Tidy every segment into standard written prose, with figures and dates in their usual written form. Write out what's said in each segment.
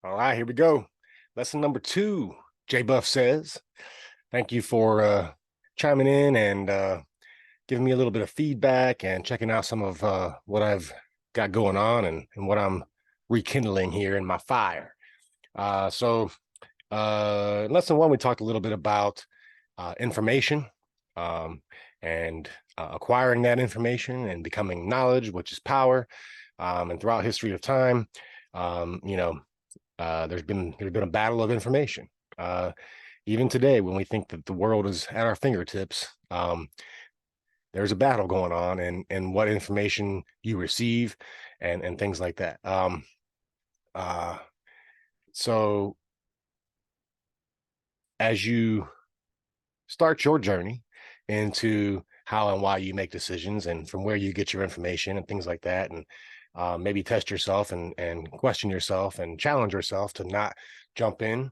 All right, here we go. Lesson number two. J Buff says, thank you for chiming in and giving me a little bit of feedback and checking out some of what I've got going on and what I'm rekindling here in my fire. In lesson one, we talked a little bit about information um, and acquiring that information and becoming knowledge, which is power. And throughout history of time, um, you know, there's been a battle of information. Uh, Even today, when we think that the world is at our fingertips, there's a battle going on, and what information you receive, and things like that. Uh, so as you start your journey into how and why you make decisions, and from where you get your information, and things like that, and maybe test yourself and question yourself and challenge yourself to not jump in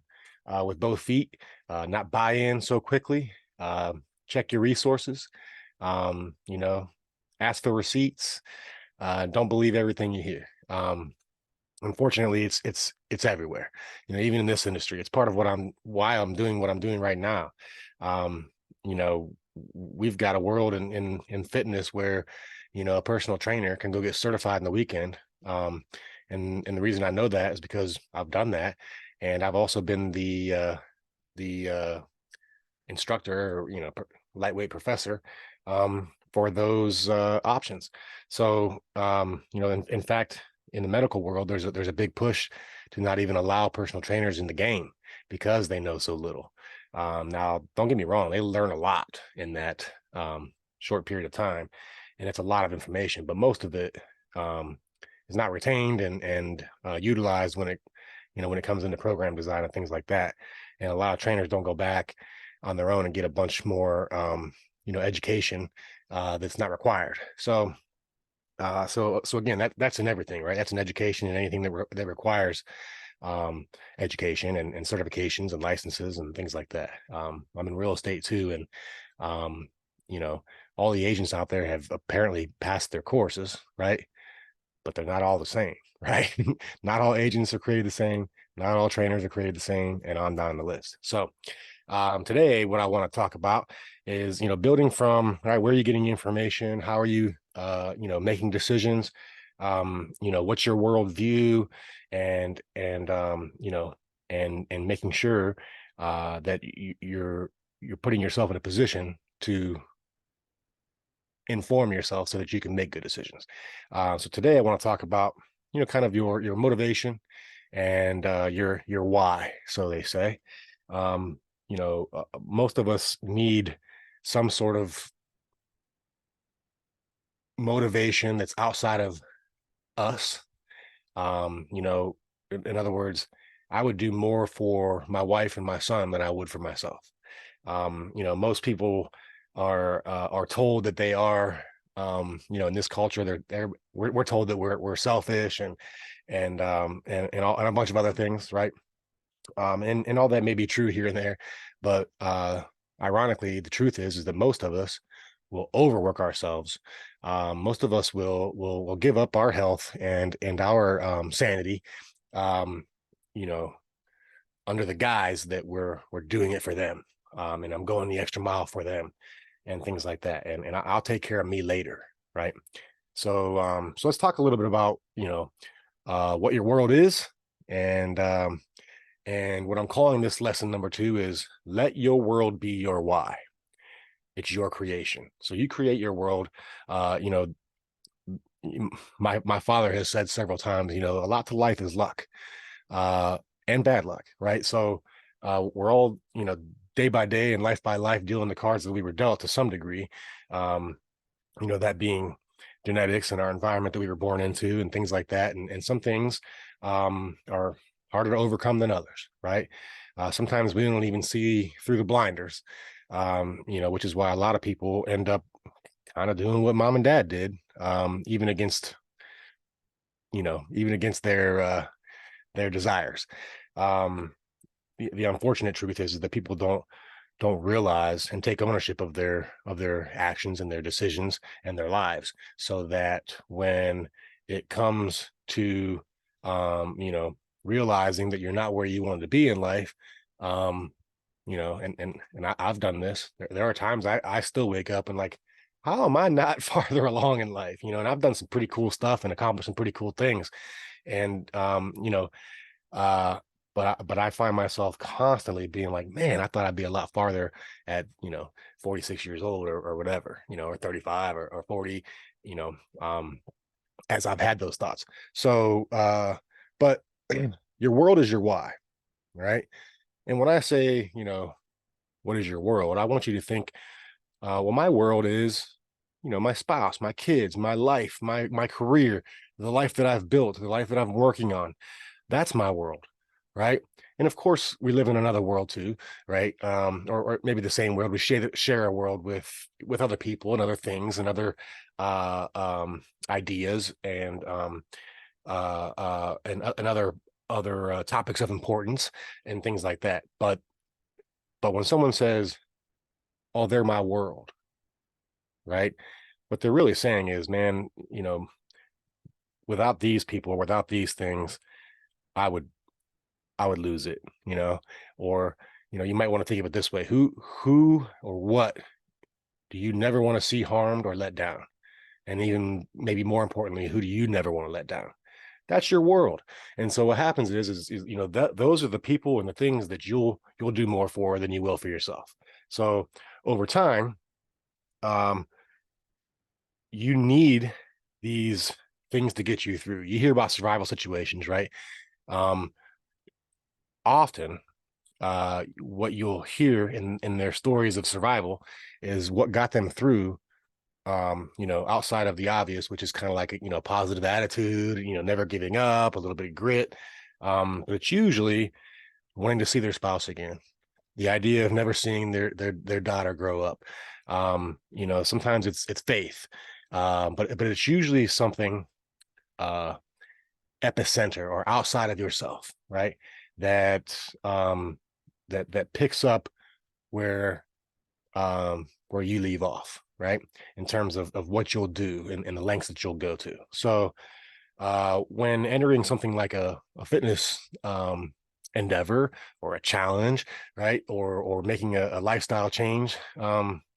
with both feet, not buy in so quickly. Check your resources. You know, ask for receipts. Don't believe everything you hear. Unfortunately, it's everywhere. You know, even in this industry, it's part of why I'm doing what I'm doing right now. Um, you know, we've got a world in fitness where, a personal trainer can go get certified in the weekend. And the reason I know that is because I've done that, and I've also been the instructor, or lightweight professor for those options. So in fact, in the medical world, there's a big push to not even allow personal trainers in the game because they know so little. Now, don't get me wrong; they learn a lot in that short period of time, and it's a lot of information. But most of it is not retained and utilized when it comes into program design and things like that. And a lot of trainers don't go back on their own and get a bunch more education that's not required. So again, that's in everything, right? That's an education in anything that requires education and certifications and licenses and things like that. I'm in real estate too, and um, you know, all the agents out there have apparently passed their courses, right? But they're not all the same, right? Not all agents are created the same. Not all trainers are created the same, and on down the list. So today, what I want to talk about is, building from, right, where are you getting information? How are you, making decisions? What's your worldview, and making sure that you're putting yourself in a position to inform yourself so that you can make good decisions. So today, I want to talk about, kind of your motivation and your why, so they say. Most of us need some sort of motivation that's outside of us. In other words, I would do more for my wife and my son than I would for myself. Most people are told that they are, in this culture, we're told that we're selfish and a bunch of other things, right? And all that may be true here and there, but ironically, the truth is that most of us will overwork ourselves. Most of us will give up our health and our sanity, um, you know, under the guise that we're doing it for them, and I'm going the extra mile for them, and things like that. And I'll take care of me later, right? So let's talk a little bit about what your world is, and what I'm calling this lesson number two is let your world be your why. It's your creation. So you create your world. Uh, you know, my father has said several times, a lot to life is luck, uh, and bad luck, right? So we're all, day by day and life by life dealing the cards that we were dealt to some degree. Um, that being genetics and our environment that we were born into and things like that. And some things are harder to overcome than others, right? Sometimes we don't even see through the blinders, which is why a lot of people end up kind of doing what mom and dad did, even against their desires. Um, the unfortunate truth is that people don't realize and take ownership of their actions and their decisions and their lives, so that when it comes to um you know realizing that you're not where you wanted to be in life. um I've done this. There are times I still wake up and like, how am I not farther along in life? And I've done some pretty cool stuff and accomplished some pretty cool things. And uh, but I find myself constantly being like, man, I thought I'd be a lot farther at 46 years old, or whatever, or 35, or 40, you know, um, as I've had those thoughts. So, but your world is your why, right? And when I say, what is your world? I want you to think, well, my world is, my spouse, my kids, my life, my career, the life that I've built, the life that I'm working on. That's my world, right? And of course, we live in another world too, right? Or maybe the same world. We share a world with other people and other things and other ideas and other topics of importance and things like that. But when someone says, "Oh, they're my world," right? What they're really saying is, man, without these people, without these things, I would I would lose it, or you might want to think of it this way: who or what do you never want to see harmed or let down? And even maybe more importantly, who do you never want to let down? That's your world. And so what happens is that those are the people and the things that you'll do more for than you will for yourself. So over time, um, you need these things to get you through. You hear about survival situations, right? Um, Often, what you'll hear in their stories of survival is what got them through, outside of the obvious, which is kind of like positive attitude, never giving up, a little bit of grit. But it's usually wanting to see their spouse again, the idea of never seeing their daughter grow up. Sometimes it's faith, but it's usually something uh epicenter or outside of yourself, right? That that picks up where where you leave off, right? In terms of what you'll do and the lengths that you'll go to. So when entering something like a fitness endeavor or a challenge, right? Or making a lifestyle change,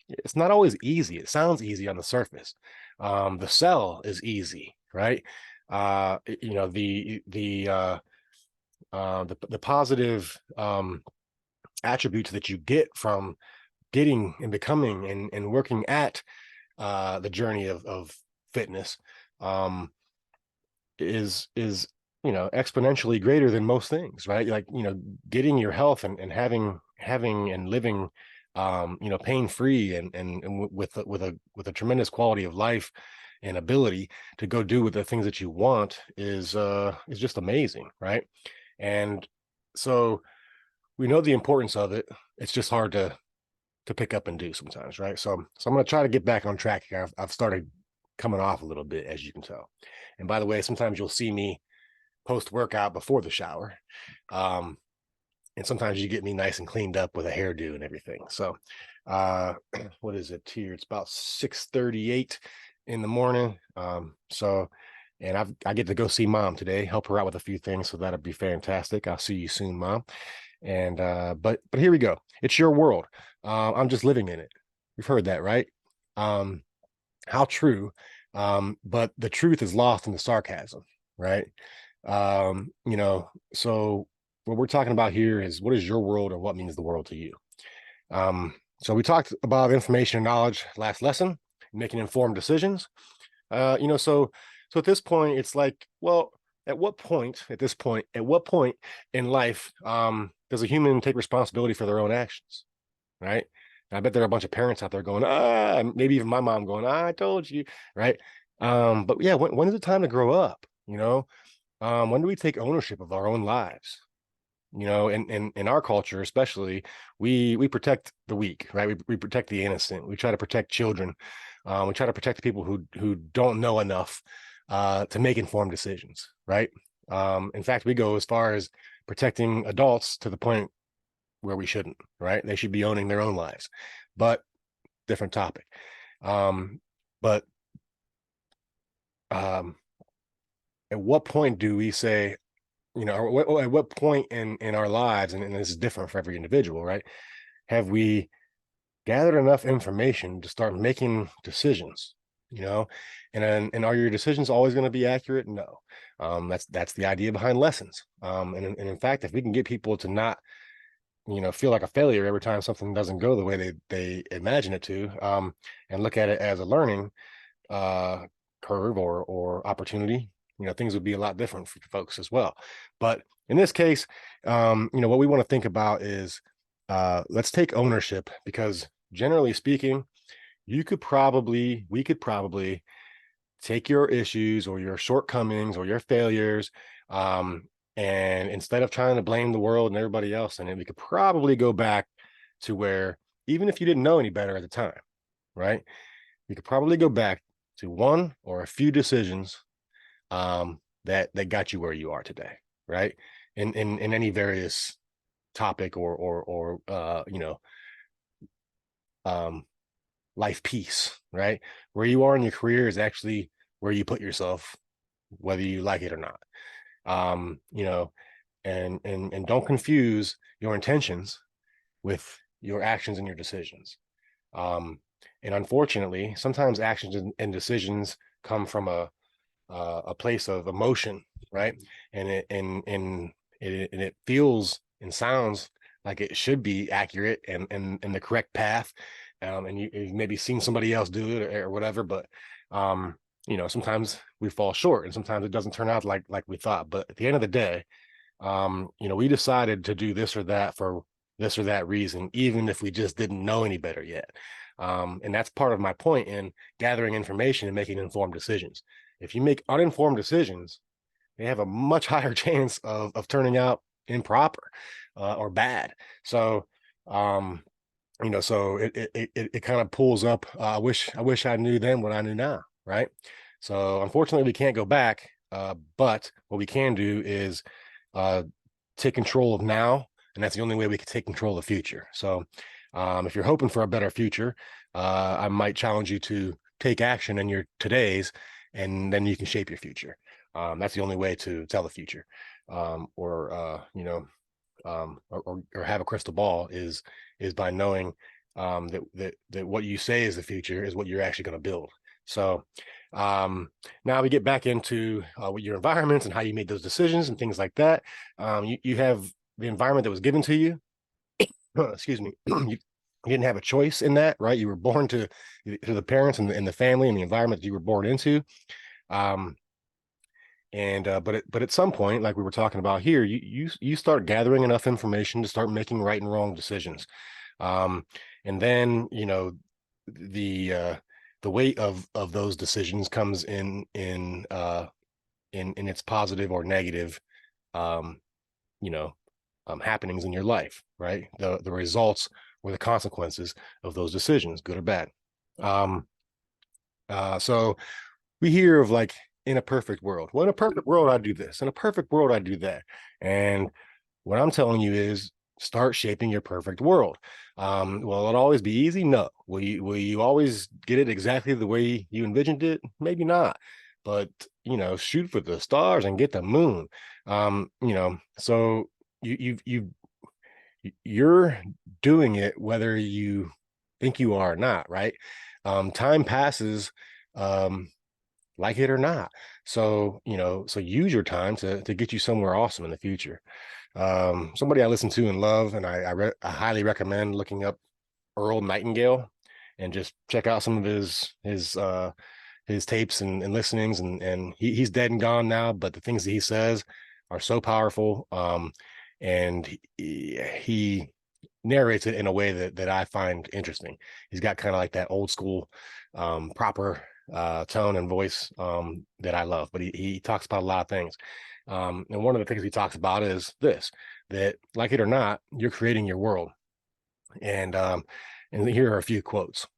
it's not always easy. It sounds easy on the surface. The sell is easy, right? The positive attributes that you get from getting and becoming and working at the journey of fitness um, is exponentially greater than most things, right? Like getting your health and having and living pain free and with a tremendous quality of life and ability to go do with the things that you want is just amazing, right? And so we know the importance of it. It's just hard to pick up and do sometimes, right? So I'm going to try to get back on track here. I've started coming off a little bit, as you can tell. And by the way, sometimes you'll see me post workout before the shower, um, and sometimes you get me nice and cleaned up with a hairdo and everything. So, what is it here? It's about 6:38 in the morning. And I get to go see mom today, help her out with a few things, so that'll be fantastic. I'll see you soon, mom. And but here we go. It's your world. I'm just living in it. You've heard that, right? Um, how true. But the truth is lost in the sarcasm, right? So what we're talking about here is, what is your world and what means the world to you? So we talked about information and knowledge last lesson, making informed decisions. So at this point, it's like, well, at what point in life does a human take responsibility for their own actions, right? And I bet there are a bunch of parents out there going, maybe even my mom going, I told you, right? But yeah, when is it time to grow up? When do we take ownership of our own lives? And in our culture, especially, we protect the weak, right? We protect the innocent. We try to protect children. We try to protect the people who don't know enough to make informed decisions, right? In fact, we go as far as protecting adults to the point where we shouldn't, right? They should be owning their own lives, but different topic. But at what point do we say, or at what point in our lives, and this is different for every individual, right? Have we gathered enough information to start making decisions, you know? And are your decisions always going to be accurate? No. That's the idea behind lessons. And in fact, if we can get people to not, feel like a failure every time something doesn't go the way they imagine it to, and look at it as a learning uh, curve or opportunity, things would be a lot different for folks as well. But in this case, what we want to think about is, let's take ownership, because generally speaking, we could probably take your issues or your shortcomings or your failures, um, and instead of trying to blame the world and everybody else in it, we could probably go back to where, even if you didn't know any better at the time, right? You could probably go back to one or a few decisions, that got you where you are today, right? In any various topic or um, life piece, right? Where you are in your career is actually where you put yourself, whether you like it or not. Um, you know, and don't confuse your intentions with your actions and your decisions. Um, and unfortunately, sometimes actions and decisions come from a place of emotion, right? And it feels and sounds like it should be accurate and the correct path. And you've maybe seen somebody else do it or whatever, but sometimes we fall short, and sometimes it doesn't turn out like we thought. But at the end of the day, we decided to do this or that for this or that reason, even if we just didn't know any better yet. And that's part of my point in gathering information and making informed decisions. If you make uninformed decisions, they have a much higher chance of turning out improper, or bad. So, um, so it kind of pulls up. I wish I knew then what I knew now, right? So unfortunately, we can't go back. But what we can do is uh, take control of now, and that's the only way we can take control of the future. So, if you're hoping for a better future, I might challenge you to take action in your today's, and then you can shape your future. That's the only way to tell the future, or have a crystal ball is by knowing that what you say is the future is what you're actually going to build. So now we get back into what your environments and how you made those decisions and things like that. You have the environment that was given to you. Excuse me. You didn't have a choice in that, right? You were born to the parents and the family and the environment that you were born into. Um, but at some point, like we were talking about here, you start gathering enough information to start making right and wrong decisions. Um, and then the the weight of those decisions comes in its positive or negative, um, you know, happenings in your life, right? The results or the consequences of those decisions, good or bad. Um, so we hear of, like, in a perfect world. Well, in a perfect world, I do this. In a perfect world, I do that. And what I'm telling you is, start shaping your perfect world. Will it always be easy? No. Will you always get it exactly the way you envisioned it? Maybe not. But shoot for the stars and get the moon. So you're doing it whether you think you are or not, right? Time passes, um, like it or not. So use your time to get you somewhere awesome in the future. Somebody I listen to and love, and I highly recommend looking up Earl Nightingale and just check out some of his tapes and listenings, and he's dead and gone now, but the things that he says are so powerful. And he narrates it in a way that I find interesting. He's got kind of like that old school, proper tone and voice, that I love, but he talks about a lot of things. And one of the things he talks about is this: that, like it or not, you're creating your world. And here are a few quotes.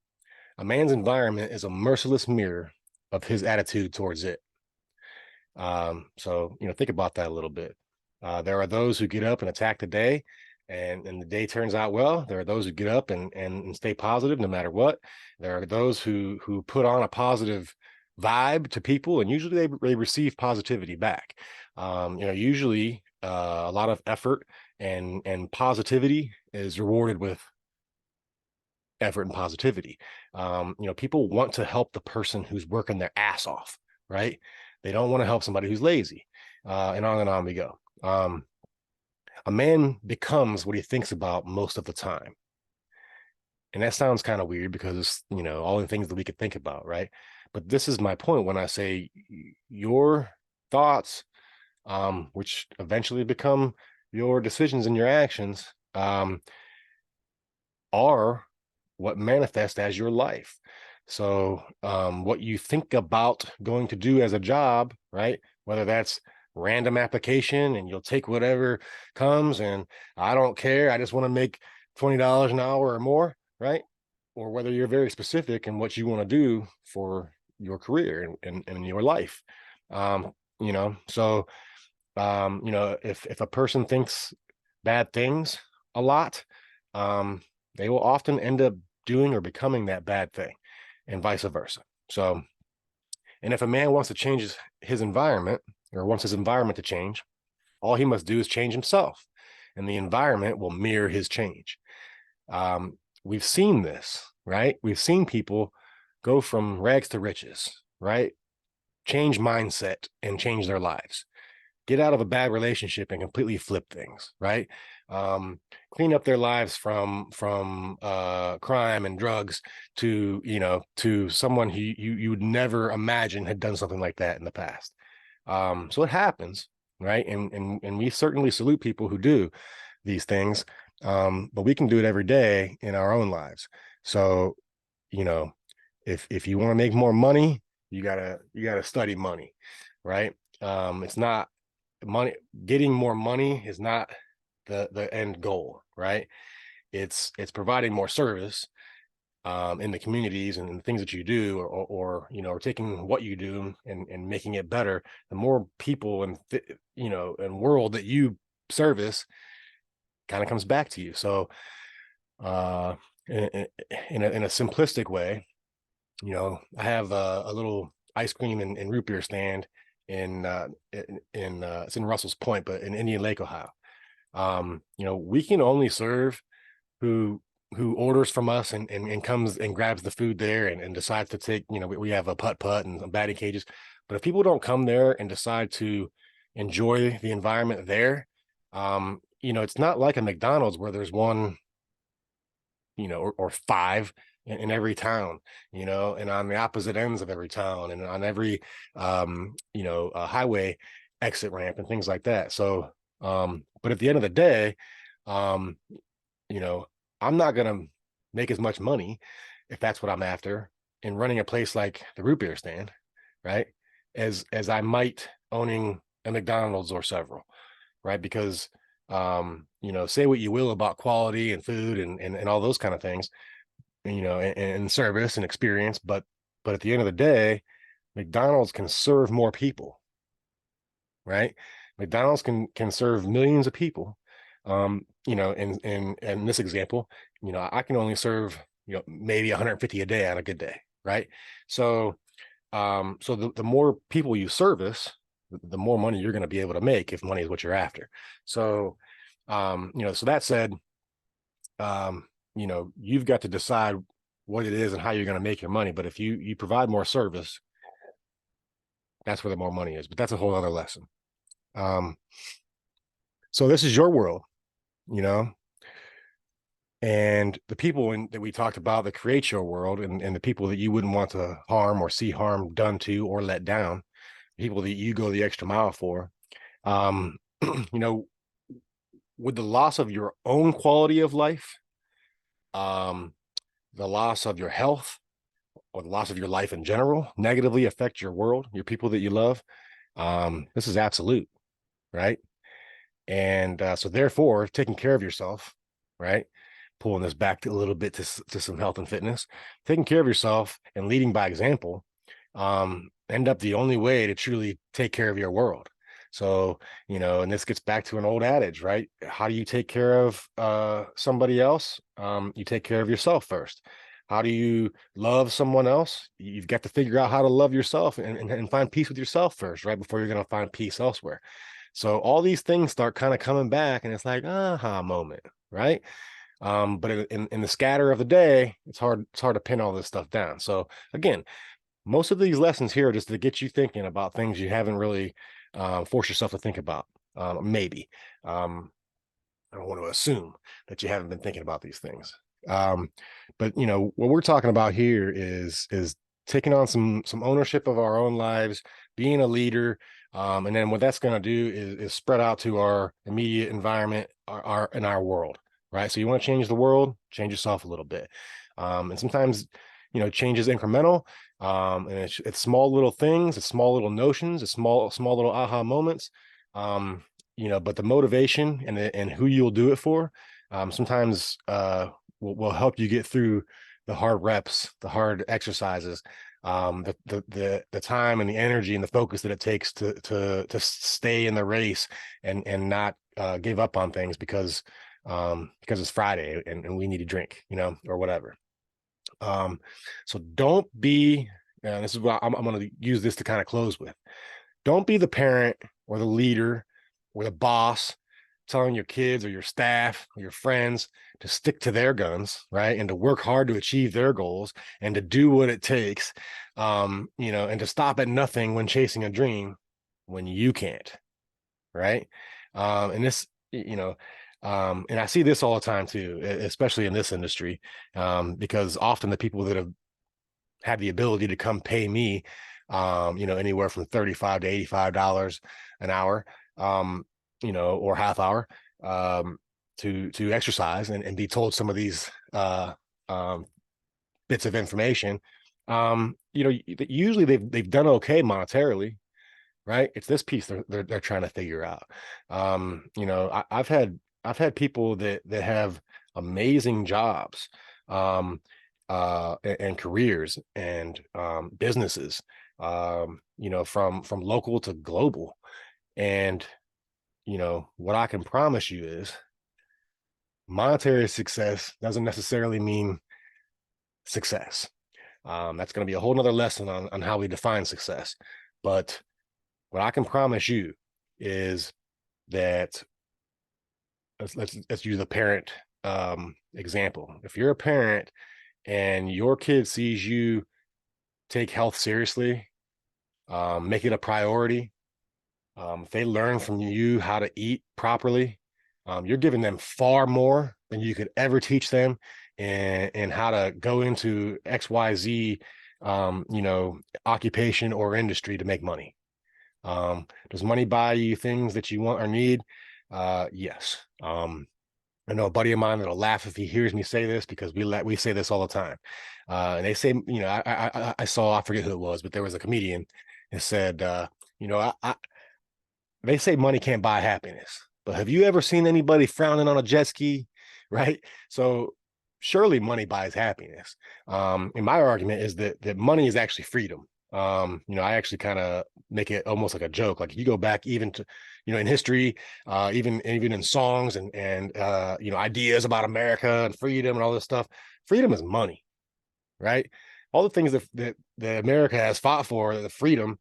A man's environment is a merciless mirror of his attitude towards it. So think about that a little bit. There are those who get up and attack the day, and the day turns out well. There are those who get up and stay positive no matter what. There are those who put on a positive vibe to people, and usually they receive positivity back. Usually a lot of effort and positivity is rewarded with effort and positivity. People want to help the person who's working their ass off, right? They don't want to help somebody who's lazy, and on we go. A man becomes what he thinks about most of the time. And that sounds kind of weird because, all the things that we could think about, right? But this is my point when I say your thoughts, which eventually become your decisions and your actions, are what manifest as your life. So what you think about going to do as a job, right? Whether that's random application and you'll take whatever comes and I don't care, I just want to make $20 an hour or more, right? Or whether you're very specific in what you want to do for your career and your life. So if a person thinks bad things a lot, they will often end up doing or becoming that bad thing, and vice versa. So, and if a man wants to change his environment or wants his environment to change, all he must do is change himself, and the environment will mirror his change. We've seen this, right? We've seen people go from rags to riches, right? Change mindset and change their lives. Get out of a bad relationship and completely flip things, right? Clean up their lives from crime and drugs to someone who you would never imagine had done something like that in the past. So it happens, right? And we certainly salute people who do these things, but we can do it every day in our own lives. So, if you want to make more money, you gotta study money, right? It's not money. Getting more money is not the end goal, right? It's providing more service in the communities and the things that you do, or taking what you do and making it better. The more people and world that you service kind of comes back to you. So uh in a simplistic way, I have a little ice cream and root beer stand in it's in Russell's Point, but in Indian Lake, Ohio. We can only serve who orders from us and comes and grabs the food there and decides to take, we have a putt and some batting cages. But if people don't come there and decide to enjoy the environment there, it's not like a McDonald's where there's one, or five in every town, and on the opposite ends of every town and on every, highway exit ramp and things like that. So, but at the end of the day, um, I'm not going to make as much money if that's what I'm after in running a place like the root beer stand, right? As I might owning a McDonald's or several, right? Because say what you will about quality and food and all those kind of things, and service and experience, but at the end of the day, McDonald's can serve more people, right? McDonald's can serve millions of people. In this example, I can only serve, maybe 150 a day on a good day, right? So so the more people you service, the more money you're going to be able to make if money is what you're after. So so that said, you've got to decide what it is and how you're going to make your money. But if you provide more service, that's where the more money is. But that's a whole other lesson. So this is your world, and the people that we talked about that create your world, and the people that you wouldn't want to harm or see harm done to or let down, people that you go the extra mile for. you know, would the loss of your own quality of life, the loss of your health, or the loss of your life in general negatively affect your world, your people that you love? This is absolute, right? And so therefore, taking care of yourself, right? Pulling this back a little bit to some health and fitness, taking care of yourself and leading by example, end up the only way to truly take care of your world. So, and this gets back to an old adage, right? How do you take care of somebody else? You take care of yourself first. How do you love someone else? You've got to figure out how to love yourself and find peace with yourself first, right? Before you're going to find peace elsewhere. So all these things start kind of coming back, and it's like, aha moment, right? But in the scatter of the day, it's hard to pin all this stuff down. So again, most of these lessons here are just to get you thinking about things you haven't really forced yourself to think about. Maybe. I don't want to assume that you haven't been thinking about these things. Um, but what we're talking about here is taking on some ownership of our own lives, being a leader, and then what that's going to do is spread out to our immediate environment, our in our world, right? So you want to change the world, change yourself a little bit, and sometimes change is incremental, and it's small little things, it's small little notions, it's small little aha moments. Um, but the motivation and who you'll do it for, sometimes will help you get through the hard reps, the hard exercises, the time and the energy and the focus that it takes to stay in the race and not give up on things because it's Friday and we need to drink, or whatever. So don't be, and this is what I'm going to use this to kind of close with. Don't be the parent or the leader or the boss telling your kids or your staff or your friends to stick to their guns, right? And to work hard to achieve their goals and to do what it takes, and to stop at nothing when chasing a dream when you can't, right? And this, and I see this all the time too, especially in this industry, because often the people that have had the ability to come pay me, anywhere from $35 to $85 an hour, or half hour, to exercise and be told some of these bits of information. Usually they've done okay monetarily, right? It's this piece they're trying to figure out. I've had people that have amazing jobs, and careers and businesses, from local to global. And what I can promise you is monetary success doesn't necessarily mean success. That's going to be a whole nother lesson on how we define success. But what I can promise you is that let's use a parent example. If you're a parent and your kid sees you take health seriously, make it a priority, if they learn from you how to eat properly, you're giving them far more than you could ever teach them, and how to go into XYZ, occupation or industry to make money. Does money buy you things that you want or need? Yes. I know a buddy of mine that'll laugh if he hears me say this, because we say this all the time. And they say, I saw, I forget who it was, but there was a comedian that said, they say money can't buy happiness, but have you ever seen anybody frowning on a jet ski? Right. So surely money buys happiness. And my argument is that money is actually freedom. I actually kind of make it almost like a joke. Like, you go back even to, in history, even in songs and ideas about America and freedom and all this stuff. Freedom is money, right? All the things that America has fought for, the freedom,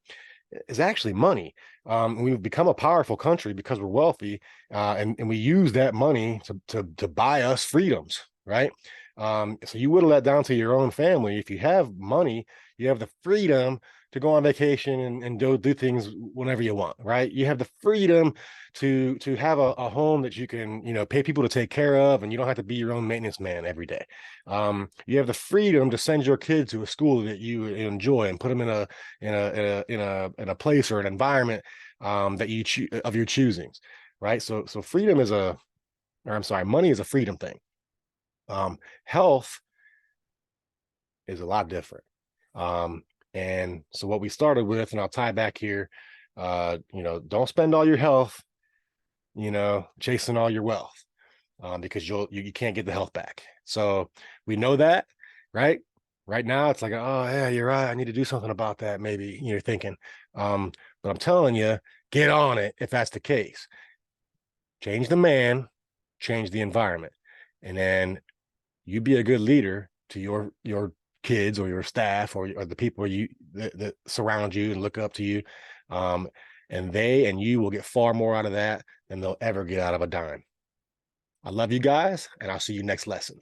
is actually money. We've become a powerful country because we're wealthy, and we use that money to buy us freedoms, right? So you whittle that down to your own family. If you have money, you have the freedom to go on vacation and do things whenever you want, right? You have the freedom to have a home that you can, pay people to take care of, and you don't have to be your own maintenance man every day. You have the freedom to send your kid to a school that you enjoy and put them in a place or an environment that you of your choosings, right? So freedom money is a freedom thing. Health is a lot different. And so what we started with, and I'll tie back here, don't spend all your health, chasing all your wealth, because you can't get the health back. So we know that, right? Right now, it's like, oh yeah, you're right. I need to do something about that. Maybe you're thinking, but I'm telling you, get on it if that's the case. Change the man, change the environment, and then you be a good leader to your kids or your staff or the people that surround you and look up to you. And they and you will get far more out of that than they'll ever get out of a dime. I love you guys, and I'll see you next lesson.